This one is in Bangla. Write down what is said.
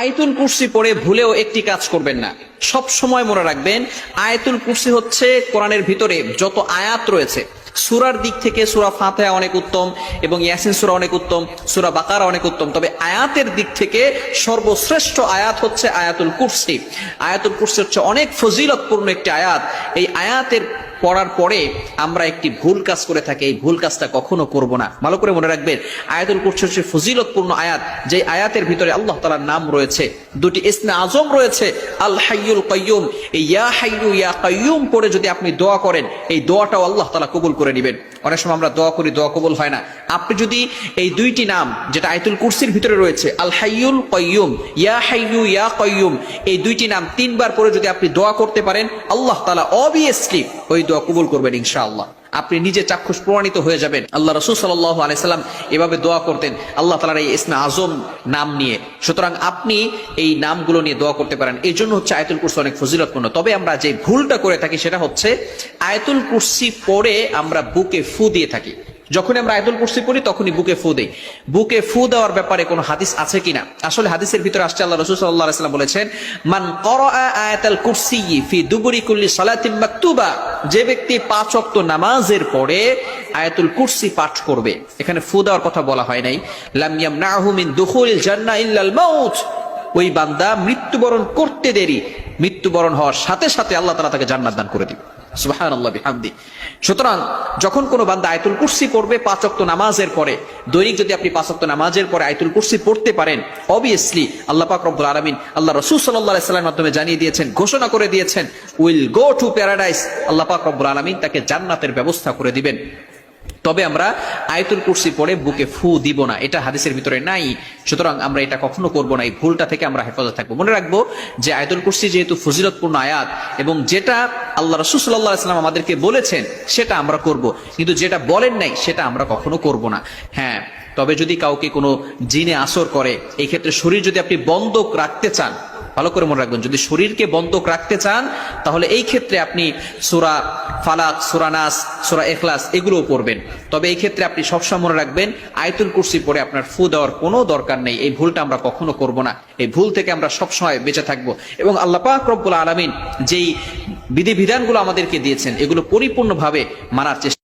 আয়াতুল কুরসি পড়ে ভুলেও একটি কাজ করবেন না। সব সময় মনে রাখবেন, আয়াতুল কুরসি হচ্ছে কোরআনের ভিতরে যত আয়াত রয়েছে, সূরার দিক থেকে সূরা ফাতিহা অনেক উত্তম এবং ইয়াসিন সূরা অনেক উত্তম, সূরা বাকারা অনেক উত্তম, তবে আয়াতের দিক থেকে সর্বশ্রেষ্ঠ আয়াত হচ্ছে আয়াতুল কুরসি। আয়াতুল কুরসি হচ্ছে অনেক ফজিলতপূর্ণ একটি আয়াত। এই আয়াতের পড়ার পরে আমরা একটি ভুল কাজ করে থাকি, এই ভুল কাজটা কখনো করব না। ভালো করে মনে রাখবেন, আয়াতুল কুরসি হচ্ছে ফজিলতপূর্ণ আয়াত, যে আয়াতের ভিতরে আল্লাহ তাআলার নাম রয়েছে, দুটি ইসমে আজম রয়েছে, আল হাইয়ুল কাইয়ুম। এই ইয়া হাইয়ু ইয়া কাইয়ুম পড়ে যদি আপনি দোয়া করেন, এই দোয়াটাও আল্লাহ তাআলা কবুল করে নেবেন। অনেক সময় আমরা দোয়া করি, দোয়া কবুল হয় না। আপনি যদি এই দুইটি নাম যেটা আয়াতুল কুরসির ভিতরে রয়েছে, আল হাইয়ুল কাইয়ুম, ইয়া হাইয়ু ইয়া কাইয়ুম, এই দুইটি নাম 3 বার পরে যদি আপনি দোয়া করতে পারেন, আল্লাহ তাআলা অবভিয়াসলি ওই দোয়া কবুল করবেন ইনশাআল্লাহ। আপনি নিজে চাক্ষুষ প্রমাণিত হয়ে যাবেন। আল্লাহ রাসূল সাল্লাল্লাহু আলাইহি সাল্লাম এভাবে দোয়া করতেন আল্লাহ তাআলার এই ইসমে আজম নাম নিয়ে। সুতরাং আপনি এই নামগুলো নিয়ে দোয়া করতে পারেন। এই জন্য হচ্ছে আয়াতুল কুরসি অনেক ফজিলতপূর্ণ। তবে আমরা যে ভুলটা করে থাকি সেটা হচ্ছে আয়াতুল কুরসি পড়ে আমরা বুকে ফু দিয়ে থাকি। যখন আমরা আয়াতুল কুরসি পড়ি তখনই বুকে ফু দেই। বুকে ফু দেওয়ার ব্যাপারে কোনো হাদিস আছে কিনা? আসলে হাদিসের ভিতরে আসছে, আল্লাহ রাসূল সাল্লাল্লাহু আলাইহি সাল্লাম বলেছেন, মান ক্বারাআ আয়াতাল কুরসি ফি দুবুরি কুল্লি সালাতিন মাকতুবা, যে ব্যক্তি 5 ওয়াক্ত নামাজের পরে আয়াতুল কুরসি পাঠ করবে। এখানে ফু দেওয়ার কথা বলা হয় নাই। লাম ইয়ামনাহু মিন দুখুলিল জান্নাহ ইল্লাল মাউত, ওই বান্দা মৃত্যুবরণ করতে দেরি, মৃত্যুবরণ হওয়ার সাথে সাথে আল্লাহ তাআলা তাকে জান্নাত দান করে দিবে। সুবহানাল্লাহ বিহামদি। সুতরাং যখন কোনো বান্দা আয়াতুল কুরসি পড়বে 5 ওয়াক্ত নামাজের পরে, দৈনিক যদি আপনি 5 ওয়াক্ত নামাজের পরে আয়াতুল কুরসি পড়তে পারেন, অবভিয়াসলি আল্লাহ পাক রব্বুল আলামিন, আল্লাহ রাসূল সাল্লাল্লাহু আলাইহি সাল্লামের মাধ্যমে জানিয়ে দিয়েছেন, ঘোষণা করে দিয়েছেন, উইল গো টু প্যারাডাইস। আল্লাহ পাক রব্বুল আলামিন তাকে জান্নাতের ব্যবস্থা করে দিবেন। তবে আমরা আয়াতুল কুরসি পড়ে বুকে ফু দিব না, এটা হাদিসের ভিতরে নাই। সুতরাং আমরা এটা কখনো করব না। এই ভুলটা থেকে আমরা হেফাজত থাকবো। মনে রাখবো যে আয়াতুল কুরসি যেহেতু ফজিলতপূর্ণ আয়াত, এবং যেটা আল্লাহ রাসূল সাল্লাল্লাহু আলাইহি সাল্লাম আমাদেরকে বলেছেন সেটা আমরা করব, কিন্তু যেটা বলেন নাই সেটা আমরা কখনো করব না। হ্যাঁ, তবে যদি কাউকে কোনো জিনে আসর করে, এই ক্ষেত্রে শরীর যদি আপনি বন্ধক রাখতে চান, ভালো করে মনে রাখবেন, যদি শরীরকে বন্ধক রাখতে চান তাহলে এই ক্ষেত্রে আপনি সূরা ফালাক, সূরা নাস, সূরা ইখলাস এগুলোও পড়বেন। তবে এই ক্ষেত্রে আপনি সবসময় মনে রাখবেন, আয়াতুল কুরসি পড়ে আপনার ফু দেওয়ার কোনো দরকার নেই। এই ভুলটা আমরা কখনো করব না। এই ভুল থেকে আমরা সবসময় বেঁচে থাকবো। এবং আল্লাহ পাক রব্বুল আলামিন যেই বিধিবিধানগুলো আমাদেরকে দিয়েছেন, এগুলো পরিপূর্ণভাবে মানার চেষ্টা